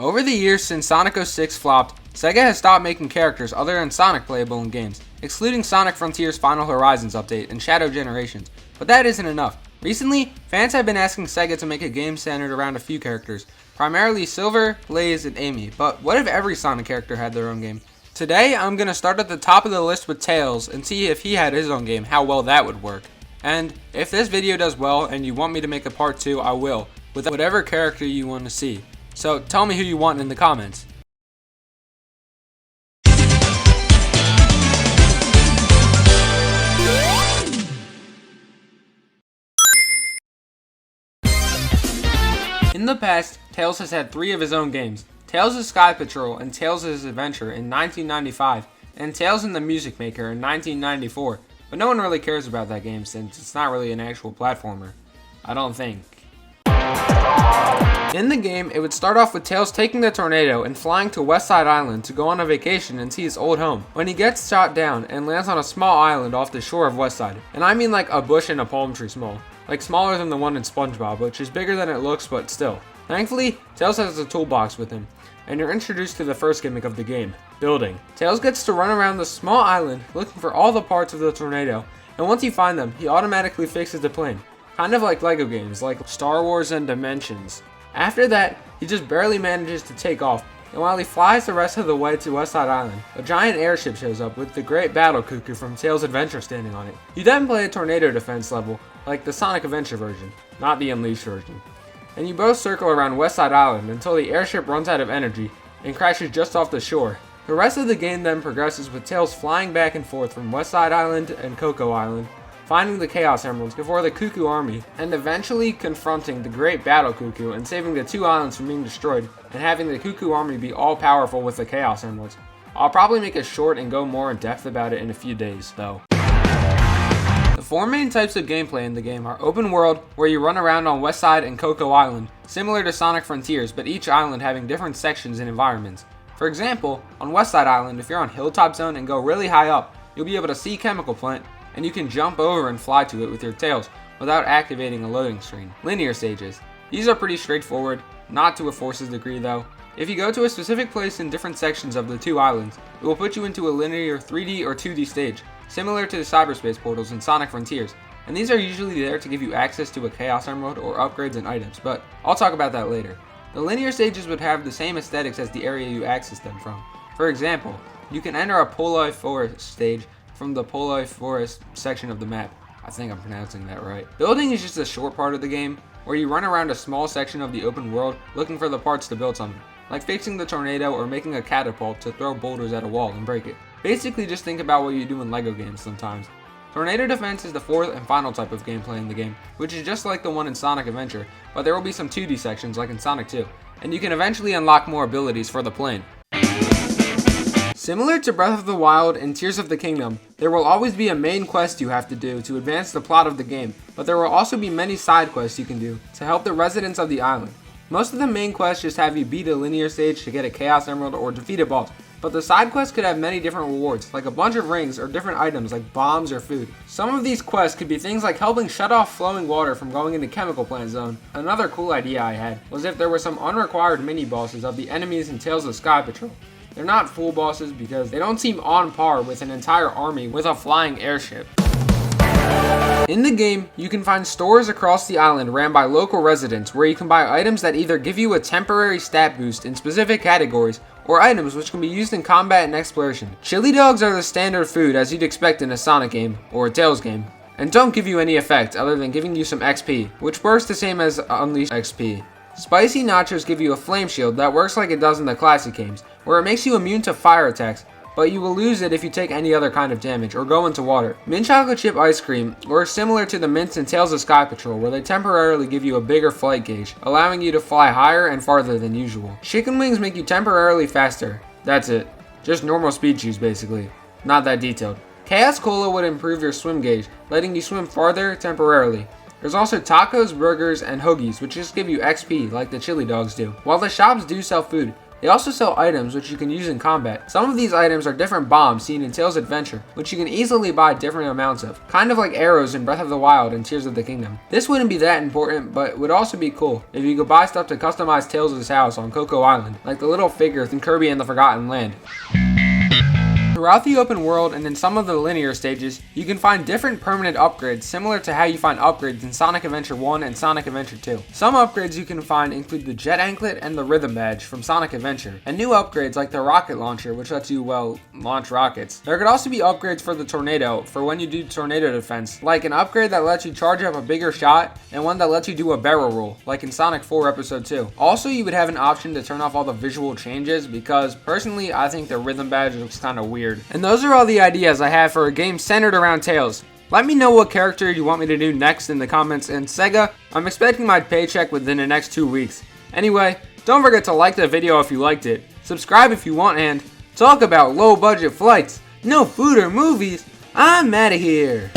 Over the years since Sonic 06 flopped, Sega has stopped making characters other than Sonic playable in games, excluding Sonic Frontiers Final Horizons update and Shadow Generations. But that isn't enough. Recently, fans have been asking Sega to make a game centered around a few characters, primarily Silver, Blaze, and Amy. But what if every Sonic character had their own game? Today, I'm going to start at the top of the list with Tails and see if he had his own game, how well that would work. And if this video does well and you want me to make a part 2, I will, with whatever character you want to see. So tell me who you want in the comments. In the past, Tails has had 3 of his own games: Tails' Sky Patrol and Tails' Adventure in 1995, and Tails and the Music Maker in 1994, but no one really cares about that game since it's not really an actual platformer. I don't think. In the game, it would start off with Tails taking the tornado and flying to Westside Island to go on a vacation and see his old home, when he gets shot down and lands on a small island off the shore of Westside. And I mean like a bush and a palm tree small. Like smaller than the one in SpongeBob, which is bigger than it looks, but still. Thankfully, Tails has a toolbox with him, and you're introduced to the first gimmick of the game, building. Tails gets to run around the small island looking for all the parts of the tornado, and once you find them, he automatically fixes the plane. Kind of like LEGO games, like Star Wars and Dimensions. After that, he just barely manages to take off, and while he flies the rest of the way to Westside Island, a giant airship shows up with the Great Battle Cuckoo from Tails' Adventure standing on it. You then play a tornado defense level, like the Sonic Adventure version, not the Unleashed version. And you both circle around Westside Island until the airship runs out of energy and crashes just off the shore. The rest of the game then progresses with Tails flying back and forth from Westside Island and Coco Island, finding the Chaos Emeralds before the Cuckoo Army, and eventually confronting the Great Battle Cuckoo and saving the 2 islands from being destroyed, and having the Cuckoo Army be all powerful with the Chaos Emeralds. I'll probably make it short and go more in depth about it in a few days, though. The 4 main types of gameplay in the game are open world, where you run around on Westside and Coco Island, similar to Sonic Frontiers, but each island having different sections and environments. For example, on Westside Island, if you're on Hilltop Zone and go really high up, you'll be able to see Chemical Plant, and you can jump over and fly to it with your tails without activating a loading screen. Linear stages. These are pretty straightforward, not to a Force's degree though. If you go to a specific place in different sections of the 2 islands, it will put you into a linear 3D or 2D stage, similar to the cyberspace portals in Sonic Frontiers, and these are usually there to give you access to a Chaos Emerald or upgrades and items, but I'll talk about that later. The linear stages would have the same aesthetics as the area you access them from. For example, you can enter a Poloi Forest stage from the Poloi Forest section of the map. I think I'm pronouncing that right. Building is just a short part of the game, where you run around a small section of the open world looking for the parts to build something, like fixing the tornado or making a catapult to throw boulders at a wall and break it. Basically just think about what you do in LEGO games sometimes. Tornado defense is the 4th and final type of gameplay in the game, which is just like the one in Sonic Adventure, but there will be some 2D sections like in Sonic 2, and you can eventually unlock more abilities for the plane. Similar to Breath of the Wild and Tears of the Kingdom, there will always be a main quest you have to do to advance the plot of the game, but there will also be many side quests you can do to help the residents of the island. Most of the main quests just have you beat a linear stage to get a Chaos Emerald or defeat a boss, but the side quests could have many different rewards, like a bunch of rings or different items like bombs or food. Some of these quests could be things like helping shut off flowing water from going into Chemical Plant Zone. Another cool idea I had was if there were some unrequired mini-bosses of the enemies in Tales of Sky Patrol. They're not full bosses because they don't seem on par with an entire army with a flying airship. In the game, you can find stores across the island ran by local residents where you can buy items that either give you a temporary stat boost in specific categories or items which can be used in combat and exploration. Chili dogs are the standard food as you'd expect in a Sonic game or a Tails game, and don't give you any effect other than giving you some XP, which works the same as Unleashed XP. Spicy nachos give you a flame shield that works like it does in the classic games, where it makes you immune to fire attacks, but you will lose it if you take any other kind of damage or go into water. Mint chocolate chip ice cream works similar to the mints in Tales of Sky Patrol, where they temporarily give you a bigger flight gauge, allowing you to fly higher and farther than usual. Chicken wings make you temporarily faster. That's it. Just normal speed cheese basically. Not that detailed. Chaos Cola would improve your swim gauge, letting you swim farther temporarily. There's also tacos, burgers, and hoagies, which just give you XP like the chili dogs do. While the shops do sell food, They also sell items which you can use in combat. Some of these items are different bombs seen in Tales Adventure, which you can easily buy different amounts of, kind of like arrows in Breath of the Wild and Tears of the Kingdom. This wouldn't be that important, but would also be cool if you could buy stuff to customize Tails' house on Cocoa Island, like the little figures in Kirby and the Forgotten Land. Throughout the open world and in some of the linear stages, you can find different permanent upgrades similar to how you find upgrades in Sonic Adventure 1 and Sonic Adventure 2. Some upgrades you can find include the Jet Anklet and the Rhythm Badge from Sonic Adventure, and new upgrades like the Rocket Launcher, which lets you, well, launch rockets. There could also be upgrades for the Tornado for when you do tornado defense, like an upgrade that lets you charge up a bigger shot and one that lets you do a barrel roll, like in Sonic 4 Episode 2. Also, you would have an option to turn off all the visual changes because, personally, I think the Rhythm Badge looks kinda weird. And those are all the ideas I have for a game centered around Tails. Let me know what character you want me to do next in the comments, and Sega, I'm expecting my paycheck within the next 2 weeks. Anyway, don't forget to like the video if you liked it, subscribe if you want, and talk about low budget flights, no food or movies. I'm outta here.